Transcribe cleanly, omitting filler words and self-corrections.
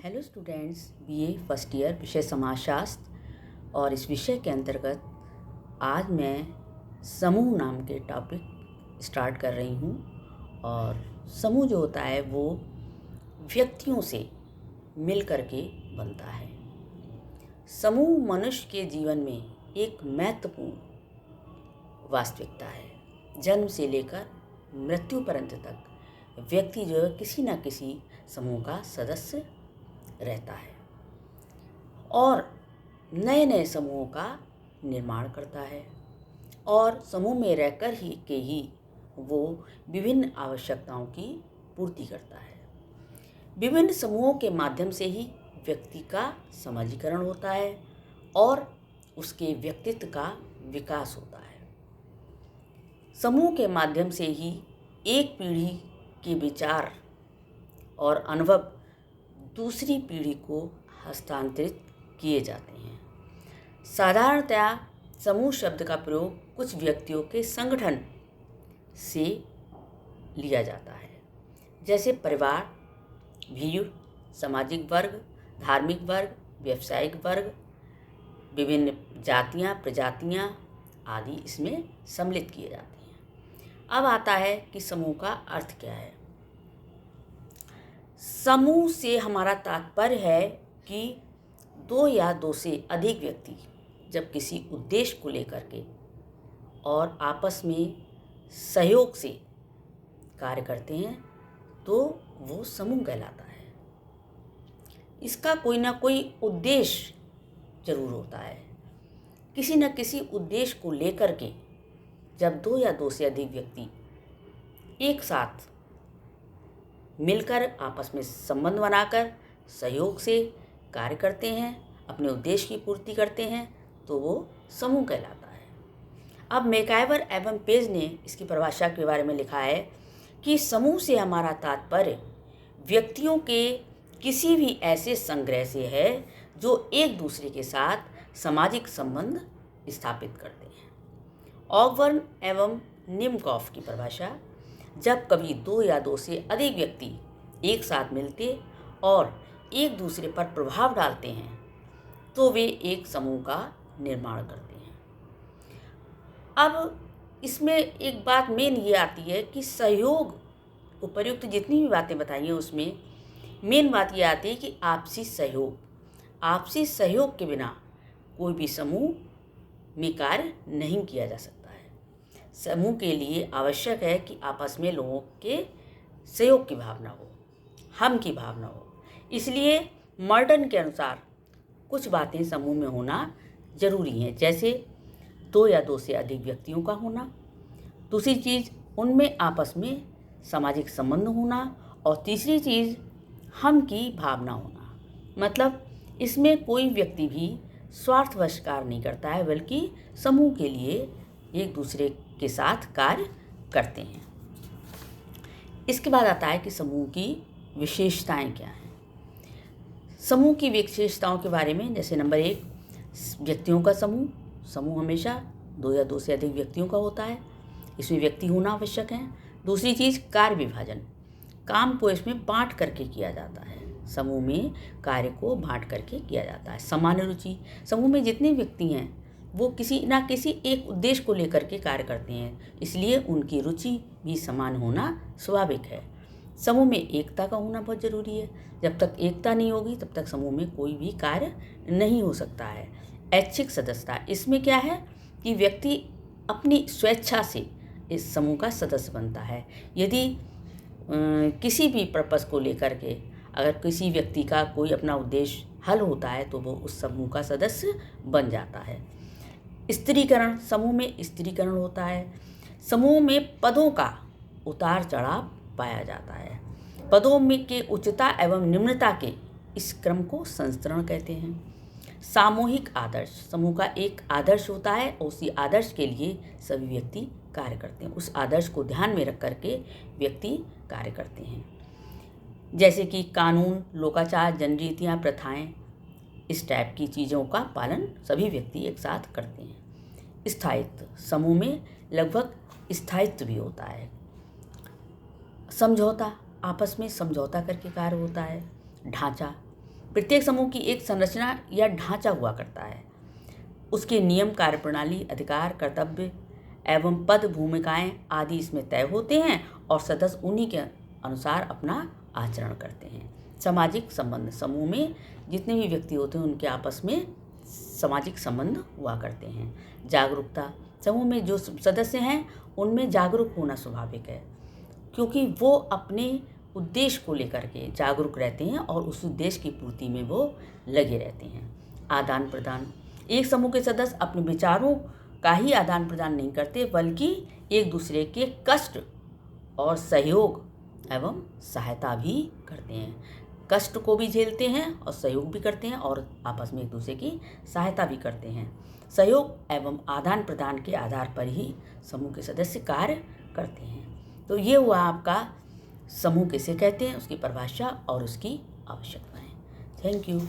Hello students, BA first year विषय समाजशास्त्र। और इस विषय के अंतर्गत आज मैं समूह नाम के टॉपिक स्टार्ट कर रही हूँ। और समूह जो होता है वो व्यक्तियों से मिल कर के बनता है। समूह मनुष्य के जीवन में एक महत्वपूर्ण वास्तविकता है। जन्म से लेकर मृत्यु पर्यंत तक व्यक्ति जो है किसी न किसी समूह का सदस्य रहता है और नए नए समूहों का निर्माण करता है और समूह में रहकर ही वो विभिन्न आवश्यकताओं की पूर्ति करता है। विभिन्न समूहों के माध्यम से ही व्यक्ति का समाजीकरण होता है और उसके व्यक्तित्व का विकास होता है। समूह के माध्यम से ही एक पीढ़ी के विचार और अनुभव दूसरी पीढ़ी को हस्तांतरित किए जाते हैं। साधारणतया समूह शब्द का प्रयोग कुछ व्यक्तियों के संगठन से लिया जाता है, जैसे परिवार, भीड़, सामाजिक वर्ग, धार्मिक वर्ग, व्यावसायिक वर्ग, विभिन्न जातियाँ, प्रजातियाँ आदि इसमें सम्मिलित किए जाते हैं। अब आता है कि समूह का अर्थ क्या है। समूह से हमारा तात्पर्य है कि दो या दो से अधिक व्यक्ति जब किसी उद्देश्य को लेकर के और आपस में सहयोग से कार्य करते हैं तो वो समूह कहलाता है। इसका कोई ना कोई उद्देश्य जरूर होता है। किसी न किसी उद्देश्य को लेकर के जब दो या दो से अधिक व्यक्ति एक साथ मिलकर आपस में संबंध बनाकर सहयोग से कार्य करते हैं, अपने उद्देश्य की पूर्ति करते हैं, तो वो समूह कहलाता है। अब मैकाइवर एवं पेज ने इसकी परिभाषा के बारे में लिखा है कि समूह से हमारा तात्पर्य व्यक्तियों के किसी भी ऐसे संग्रह से है जो एक दूसरे के साथ सामाजिक संबंध स्थापित करते हैं। ऑगबर्न एवं निमकॉफ की परिभाषा, जब कभी दो या दो से अधिक व्यक्ति एक साथ मिलते और एक दूसरे पर प्रभाव डालते हैं तो वे एक समूह का निर्माण करते हैं। अब इसमें एक बात मेन ये आती है कि सहयोग, उपर्युक्त जितनी भी बातें बताई हैं उसमें मेन बात ये आती है कि आपसी सहयोग के बिना कोई भी समूह में कार्य नहीं किया जा सकता। समूह के लिए आवश्यक है कि आपस में लोगों के सहयोग की भावना हो, हम की भावना हो। इसलिए मॉडर्न के अनुसार कुछ बातें समूह में होना जरूरी हैं, जैसे दो या दो से अधिक व्यक्तियों का होना, दूसरी चीज़ उनमें आपस में सामाजिक संबंध होना, और तीसरी चीज़ हम की भावना होना। मतलब इसमें कोई व्यक्ति भी स्वार्थवश कार्य नहीं करता है, बल्कि समूह के लिए एक दूसरे के साथ कार्य करते हैं। इसके बाद आता है कि समूह की विशेषताएं क्या हैं। समूह की विशेषताओं के बारे में, जैसे नंबर 1, व्यक्तियों का समूह हमेशा दो या दो से अधिक व्यक्तियों का होता है। इसमें व्यक्ति होना आवश्यक है। दूसरी चीज़, कार्य विभाजन, काम को इसमें बांट करके किया जाता है। समूह में कार्य को बांट करके किया जाता है। सामान्य रुचि, समूह में जितने व्यक्ति हैं वो किसी ना किसी एक उद्देश्य को लेकर के कार्य करते हैं, इसलिए उनकी रुचि भी समान होना स्वाभाविक है। समूह में एकता का होना बहुत ज़रूरी है। जब तक एकता नहीं होगी तब तक समूह में कोई भी कार्य नहीं हो सकता है। ऐच्छिक सदस्यता, इसमें क्या है कि व्यक्ति अपनी स्वेच्छा से इस समूह का सदस्य बनता है। यदि किसी भी पर्पस को लेकर के अगर किसी व्यक्ति का कोई अपना उद्देश्य हल होता है तो वो उस समूह का सदस्य बन जाता है। स्त्रीकरण, समूह में स्त्रीकरण होता है। समूह में पदों का उतार चढ़ाव पाया जाता है। पदों में के उच्चता एवं निम्नता के इस क्रम को संस्तरण कहते हैं। सामूहिक आदर्श, समूह का एक आदर्श होता है और उसी आदर्श के लिए सभी व्यक्ति कार्य करते हैं। उस आदर्श को ध्यान में रख करके व्यक्ति कार्य करते हैं, जैसे कि कानून, लोकाचार, जनरीतियाँ, प्रथाएं, इस टाइप की चीज़ों का पालन सभी व्यक्ति एक साथ करते हैं। स्थायित्व, समूह में लगभग स्थायित्व भी होता है। समझौता, आपस में समझौता करके कार्य होता है। ढांचा, प्रत्येक समूह की एक संरचना या ढांचा हुआ करता है। उसके नियम, कार्यप्रणाली, अधिकार, कर्तव्य एवं पद, भूमिकाएं आदि इसमें तय होते हैं और सदस्य उन्हीं के अनुसार अपना आचरण करते हैं। सामाजिक संबंध, समूह में जितने भी व्यक्ति होते हैं उनके आपस में सामाजिक संबंध हुआ करते हैं। जागरूकता, समूह में जो सदस्य हैं उनमें जागरूक होना स्वाभाविक है, क्योंकि वो अपने उद्देश्य को लेकर के जागरूक रहते हैं और उस उद्देश्य की पूर्ति में वो लगे रहते हैं। आदान प्रदान, एक समूह के सदस्य अपने विचारों का ही आदान प्रदान नहीं करते, बल्कि एक दूसरे के कष्ट और सहयोग एवं सहायता भी करते हैं। कष्ट को भी झेलते हैं और सहयोग भी करते हैं और आपस में एक दूसरे की सहायता भी करते हैं। सहयोग एवं आदान प्रदान के आधार पर ही समूह के सदस्य कार्य करते हैं। तो ये हुआ आपका समूह किसे कहते हैं, उसकी परिभाषा और उसकी आवश्यकताएं। Thank you.